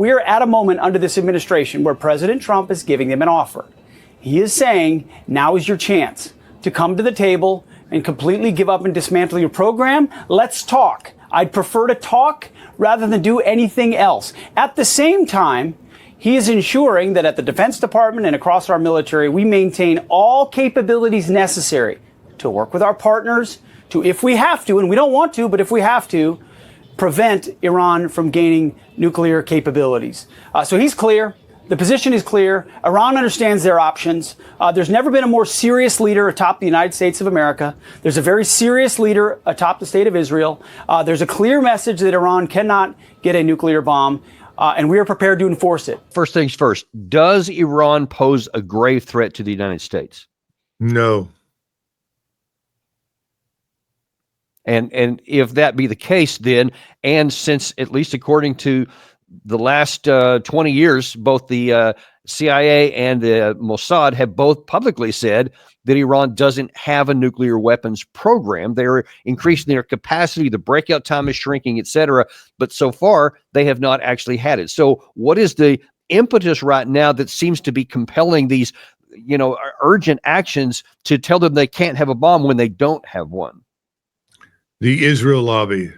we are at a moment under this administration where President Trump is giving them an offer. He is saying, now is your chance to come to the table and completely give up and dismantle your program. Let's talk. I'd prefer to talk rather than do anything else. At the same time, he is ensuring that at the Defense Department and across our military, we maintain all capabilities necessary to work with our partners to, if we have to, and we don't want to, but if we have to, prevent Iran from gaining nuclear capabilities. So he's clear. The position is clear. Iran understands their options. There's never been a more serious leader atop the United States of America. There's a very serious leader atop the state of Israel. There's a clear message that Iran cannot get a nuclear bomb, and we are prepared to enforce it. First things first, does Iran pose a grave threat to the United States? No. And if that be the case, then, and since at least according to the last 20 years, both the CIA and the Mossad have both publicly said that Iran doesn't have a nuclear weapons program. They're increasing their capacity, the breakout time is shrinking, etc. But so far, they have not actually had it. So what is the impetus right now that seems to be compelling these, urgent actions to tell them they can't have a bomb when they don't have one? The Israel lobby.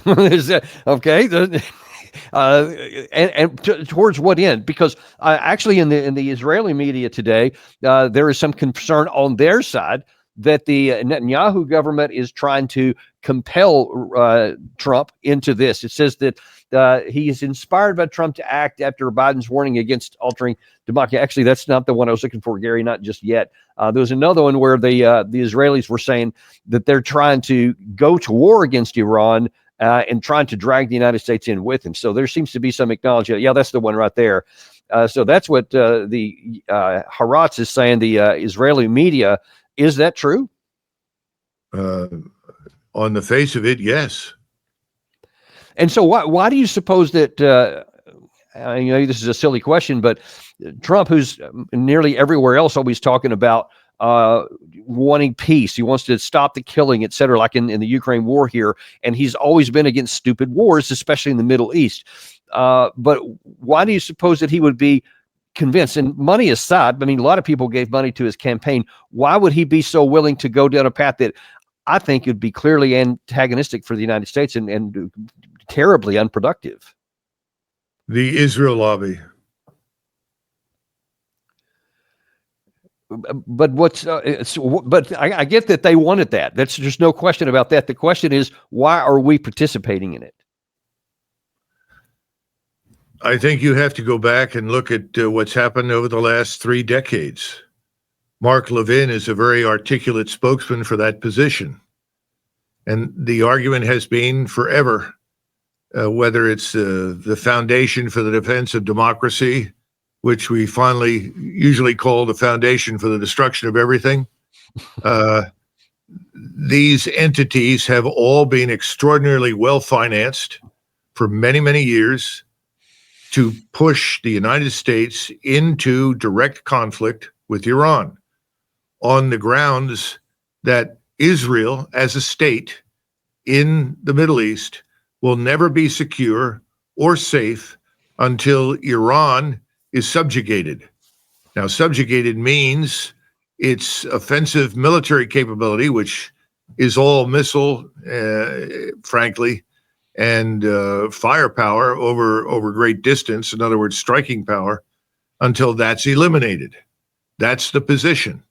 Is that okay? Towards what end? Because actually, in the Israeli media today, there is some concern on their side that the Netanyahu government is trying to compel Trump into this. It says that he is inspired by Trump to act after Biden's warning against altering democracy. Actually, that's not the one I was looking for, Gary, not just yet. There was another one where the Israelis were saying that they're trying to go to war against Iran and trying to drag the United States in with him. So there seems to be some acknowledgement. Yeah, that's the one right there. So that's what the Haaretz is saying, the Israeli media. Is that true? On the face of it, yes. And so why do you suppose that, this is a silly question, but Trump, who's nearly everywhere else always talking about wanting peace, he wants to stop the killing, et cetera, like in the Ukraine war here, and he's always been against stupid wars, especially in the Middle East. But why do you suppose that he would be convinced? And money aside, I mean, a lot of people gave money to his campaign. Why would he be so willing to go down a path that I think would be clearly antagonistic for the United States and terribly unproductive? The Israel lobby. But but I get that they wanted that. There's no question about that. The question is, why are we participating in it? I think you have to go back and look at what's happened over the last 3 decades. Mark Levin is a very articulate spokesman for that position. And the argument has been forever, whether it's the Foundation for the Defense of Democracy, which we finally usually call the Foundation for the Destruction of Everything. These entities have all been extraordinarily well-financed for many, many years to push the United States into direct conflict with Iran on the grounds that Israel as a state in the Middle East will never be secure or safe until Iran is subjugated. Now, subjugated means its offensive military capability, which is all missile, frankly, and firepower over great distance, in other words, striking power, until that's eliminated. That's the position.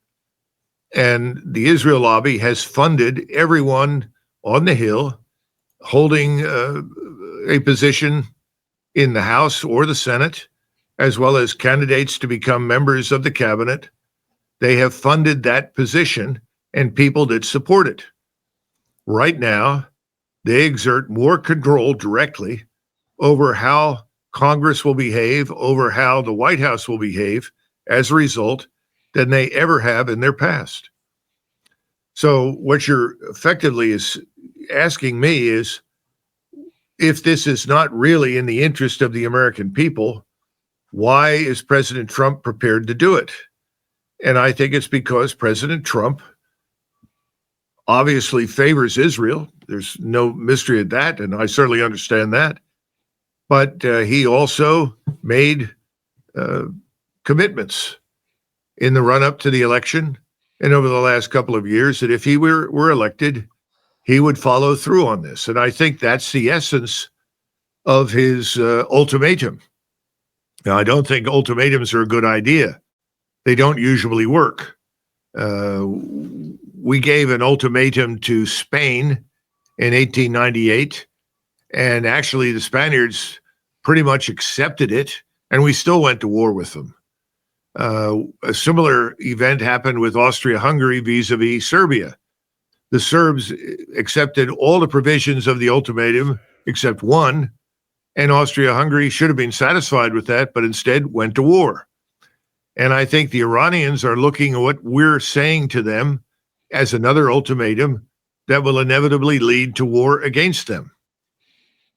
And the Israel lobby has funded everyone on the Hill holding a position in the House or the Senate, as well as candidates to become members of the cabinet. They have funded that position and people that support it. Right now, they exert more control directly over how Congress will behave, over how the White House will behave as a result than they ever have in their past. So what you're effectively is asking me is, if this is not really in the interest of the American people, why is President Trump prepared to do it? And I think it's because President Trump obviously favors Israel. There's no mystery at that, and I certainly understand that. But he also made commitments in the run-up to the election and over the last couple of years that if he were elected, he would follow through on this. And I think that's the essence of his ultimatum. Now, I don't think ultimatums are a good idea. They don't usually work. We gave an ultimatum to Spain in 1898, and actually the Spaniards pretty much accepted it, and we still went to war with them. A similar event happened with Austria-Hungary vis-a-vis Serbia. The Serbs accepted all the provisions of the ultimatum except one, and Austria-Hungary should have been satisfied with that, but instead went to war. And I think the Iranians are looking at what we're saying to them as another ultimatum that will inevitably lead to war against them.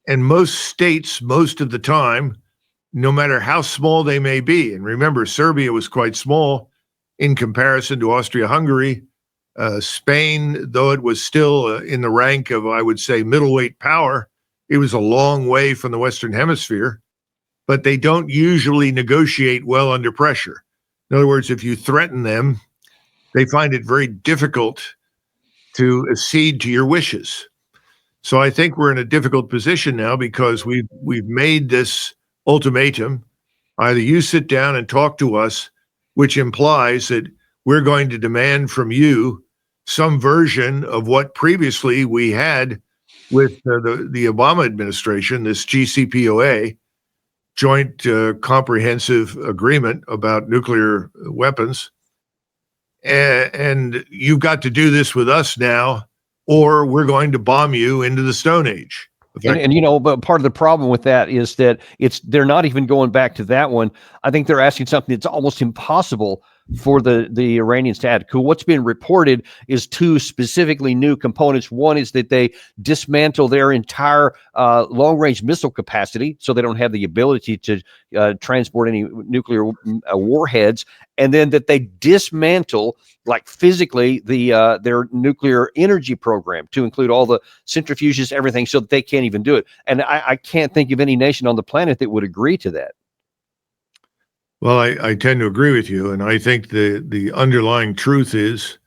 And most states, most of the time, no matter how small they may be, and remember, Serbia was quite small in comparison to Austria-Hungary. Spain, though it was still in the rank of, I would say, middleweight power, it was a long way from the Western Hemisphere, but they don't usually negotiate well under pressure. In other words, if you threaten them, they find it very difficult to accede to your wishes. So I think we're in a difficult position now because we've made this ultimatum. Either you sit down and talk to us, which implies that we're going to demand from you some version of what previously we had with the Obama administration, this GCPOA, Joint Comprehensive Agreement about nuclear weapons. And you've got to do this with us now, or we're going to bomb you into the Stone Age. And you know, but part of the problem with that is that they're not even going back to that one. I think they're asking something that's almost impossible for the Iranians to add. What's been reported is two specifically new components. One is that they dismantle their entire long-range missile capacity, so they don't have the ability to transport any nuclear warheads, and then that they dismantle, like physically, their nuclear energy program to include all the centrifuges, everything, so that they can't even do it. And I can't think of any nation on the planet that would agree to that. Well, I tend to agree with you, and I think the underlying truth is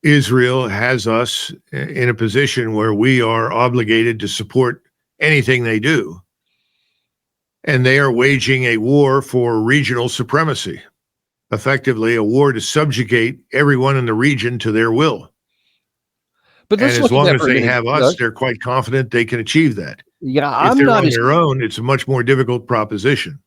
Israel has us in a position where we are obligated to support anything they do, and they are waging a war for regional supremacy, effectively a war to subjugate everyone in the region to their will. But and as long as they have us, they're quite confident they can achieve that. Yeah, if they're on their own, it's a much more difficult proposition.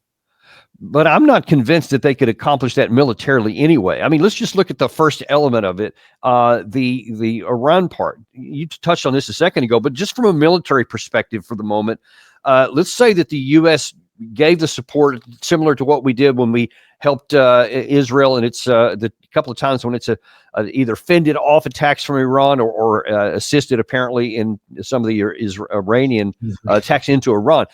But I'm not convinced that they could accomplish that militarily anyway. I mean, let's just look at the first element of it, the Iran part. You touched on this a second ago, but just from a military perspective for the moment, let's say that the U.S. gave the support similar to what we did when we helped Israel, and it's the couple of times when it's either fended off attacks from Iran or assisted apparently in some of the Iranian attacks into Iran.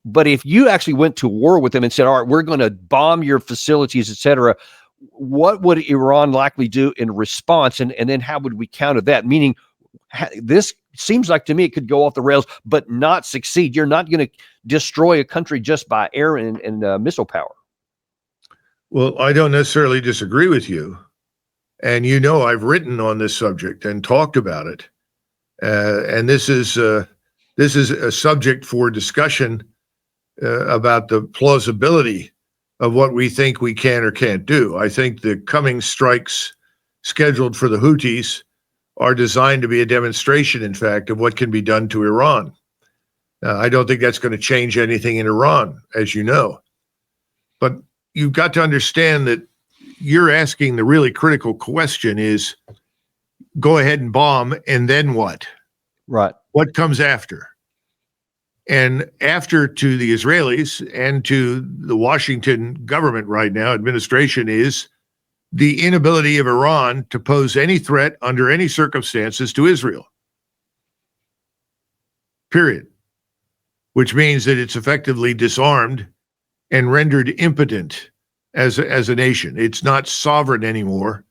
But if you actually went to war with them and said, all right, we're going to bomb your facilities, et cetera, what would Iran likely do in response? And then how would we counter that? Meaning, this seems like to me it could go off the rails, but not succeed. You're not going to destroy a country just by air and missile power. Well, I don't necessarily disagree with you. And you know, I've written on this subject and talked about it. And this is a subject for discussion about the plausibility of what we think we can or can't do. I think the coming strikes scheduled for the Houthis are designed to be a demonstration, in fact, of what can be done to Iran. I don't think that's going to change anything in Iran, as you know. But you've got to understand that you're asking the really critical question is, go ahead and bomb, and then what? Right. What comes after? And after, to the Israelis and to the Washington government right now, administration, is the inability of Iran to pose any threat under any circumstances to Israel. Period. Which means that it's effectively disarmed and rendered impotent as a nation. It's not sovereign anymore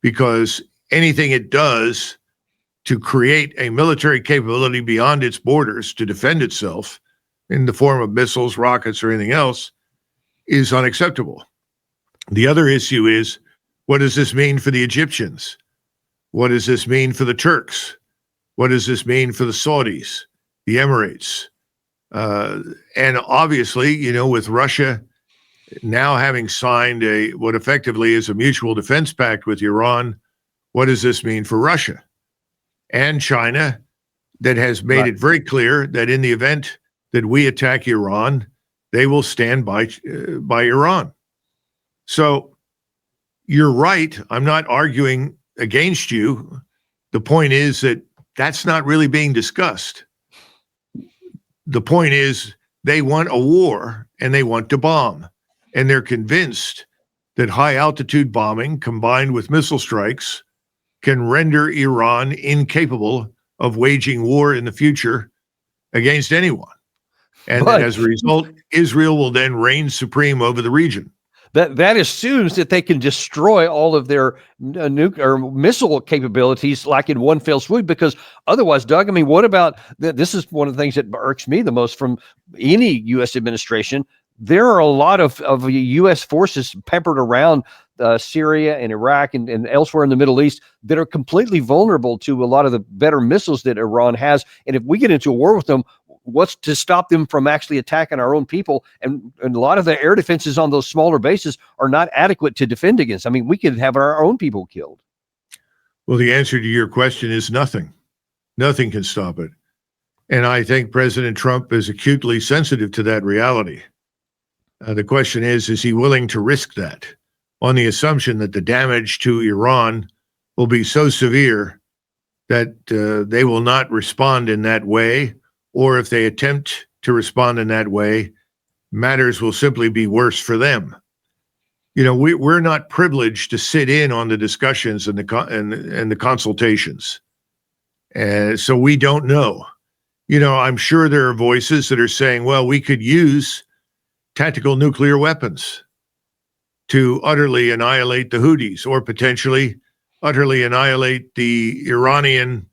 because anything it does to create a military capability beyond its borders to defend itself in the form of missiles, rockets, or anything else is unacceptable. The other issue is, what does this mean for the Egyptians? What does this mean for the Turks? What does this mean for the Saudis, the Emirates? And obviously, with Russia now having signed what effectively is a mutual defense pact with Iran, what does this mean for Russia? And China, that has made it very clear that in the event that we attack Iran, they will stand by Iran. So you're right. I'm not arguing against you. The point is that that's not really being discussed. The point is they want a war and they want to bomb. And they're convinced that high altitude bombing combined with missile strikes can render Iran incapable of waging war in the future against anyone. And that as a result, Israel will then reign supreme over the region. That assumes that they can destroy all of their nuclear missile capabilities like in one fell swoop, because otherwise, Doug, I mean, what about this is one of the things that irks me the most from any U.S. administration. There are a lot of U.S. forces peppered around Syria and Iraq and elsewhere in the Middle East that are completely vulnerable to a lot of the better missiles that Iran has. And if we get into a war with them, what's to stop them from actually attacking our own people? And a lot of the air defenses on those smaller bases are not adequate to defend against. I mean, we could have our own people killed. Well, the answer to your question is nothing. Nothing can stop it. And I think President Trump is acutely sensitive to that reality. The question is he willing to risk that on the assumption that the damage to Iran will be so severe that they will not respond in that way, or if they attempt to respond in that way, matters will simply be worse for them. We're not privileged to sit in on the discussions and the consultations. And so we don't know. I'm sure there are voices that are saying, well, we could use tactical nuclear weapons to utterly annihilate the Houthis, or potentially utterly annihilate the Iranian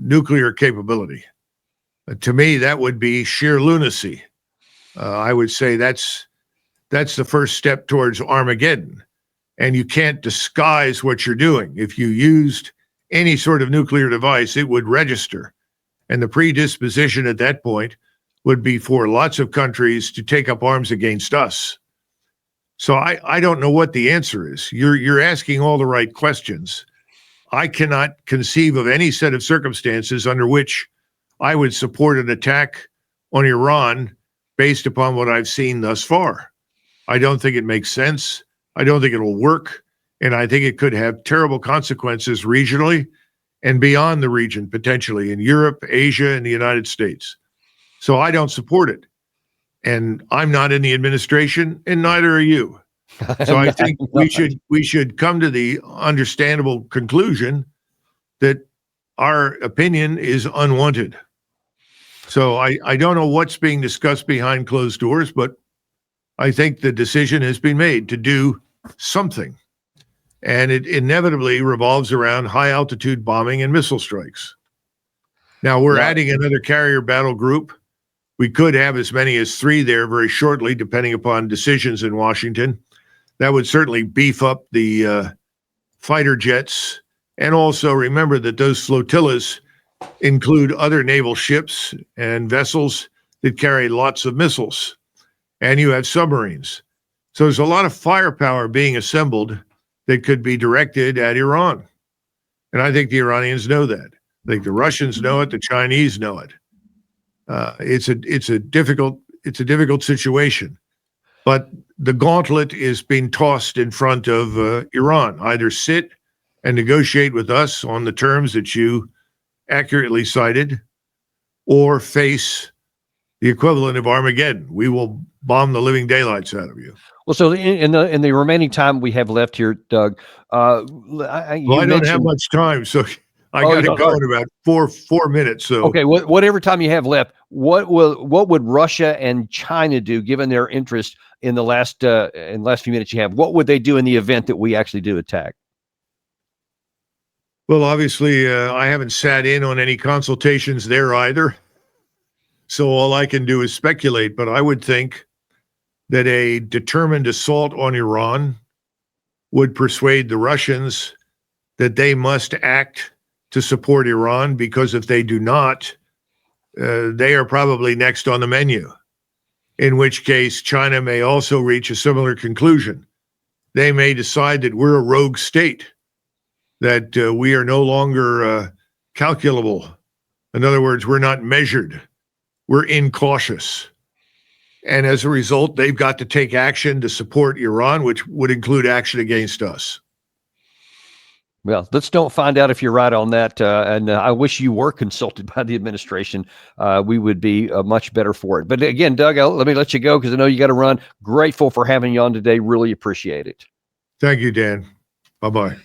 nuclear capability. To me, that would be sheer lunacy. I would say that's the first step towards Armageddon. And you can't disguise what you're doing. If you used any sort of nuclear device, it would register. And the predisposition at that point would be for lots of countries to take up arms against us. So I don't know what the answer is. You're asking all the right questions. I cannot conceive of any set of circumstances under which I would support an attack on Iran based upon what I've seen thus far. I don't think it makes sense. I don't think it'll work. And I think it could have terrible consequences regionally and beyond the region, potentially in Europe, Asia, and the United States. So I don't support it. And I'm not in the administration, and neither are you. So I think we should come to the understandable conclusion that our opinion is unwanted. So I don't know what's being discussed behind closed doors, but I think the decision has been made to do something. And it inevitably revolves around high altitude bombing and missile strikes. Now we're adding another carrier battle group. We could have as many as 3 there very shortly, depending upon decisions in Washington. That would certainly beef up the fighter jets. And also remember that those flotillas include other naval ships and vessels that carry lots of missiles. And you have submarines. So there's a lot of firepower being assembled that could be directed at Iran. And I think the Iranians know that. I think the Russians know it. The Chinese know it. It's a difficult situation, but the gauntlet is being tossed in front of Iran. Either sit and negotiate with us on the terms that you accurately cited, or face the equivalent of Armageddon. We will bomb the living daylights out of you. Well, so in the remaining time we have left here, Doug, I don't have much time, so I got to go in about four minutes. So okay, whatever time you have left, what would Russia and China do, given their interest in the last few minutes you have? What would they do in the event that we actually do attack? Well, obviously, I haven't sat in on any consultations there either. So all I can do is speculate, but I would think that a determined assault on Iran would persuade the Russians that they must act to support Iran, because if they do not, they are probably next on the menu, in which case China may also reach a similar conclusion. They may decide that we're a rogue state, that we are no longer calculable. In other words, we're not measured. We're incautious. And as a result, they've got to take action to support Iran, which would include action against us. Well, let's don't find out if you're right on that. And I wish you were consulted by the administration. We would be much better for it. But again, Doug, let me let you go because I know you got to run. Grateful for having you on today. Really appreciate it. Thank you, Dan. Bye-bye.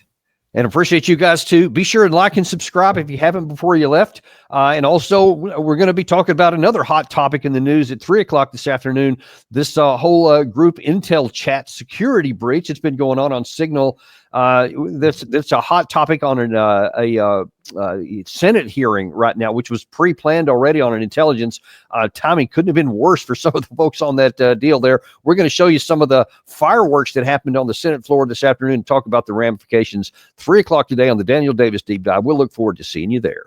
And appreciate you guys too. Be sure and like and subscribe if you haven't before you left. And also, we're going to be talking about another hot topic in the news at 3:00 this afternoon. This whole group Intel chat security breach. It's been going on Signal. That's a hot topic on a Senate hearing right now, which was pre-planned already on an intelligence. Timing couldn't have been worse for some of the folks on that deal there. We're going to show you some of the fireworks that happened on the Senate floor this afternoon and talk about the ramifications. 3:00 today on the Daniel Davis Deep Dive. We'll look forward to seeing you there.